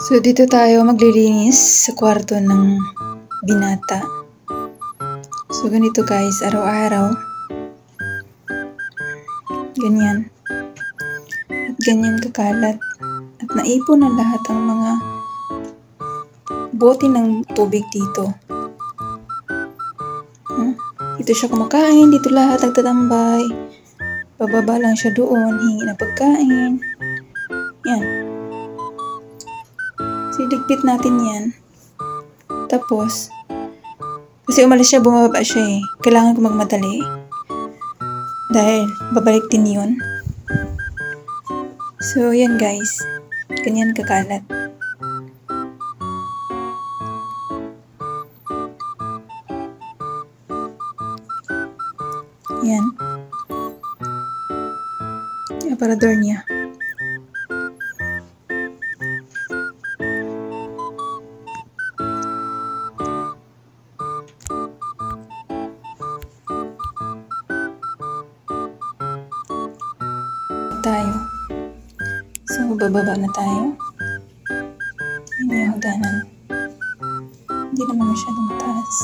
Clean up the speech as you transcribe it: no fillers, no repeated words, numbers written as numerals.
So, dito tayo maglilinis sa kwarto ng binata. So, ganito guys, araw-araw. Ganyan. At ganyan kakalat. At naipon na lahat ang mga bote ng tubig dito. Dito siya kumakain, dito lahat nagtatambay. Bababa lang siya doon, hingi na pagkain. Yan. Siligpit natin yan. Tapos, kasi umalis siya, bumaba siya eh. Kailangan ko magmadali. Dahil, babalik din yun. So, yan guys. Ganyan kakalat. Yan. Yung aparador niya. Tayo. So, bababa na tayo. Yan yung hagdanan. Hindi naman masyadong mataas.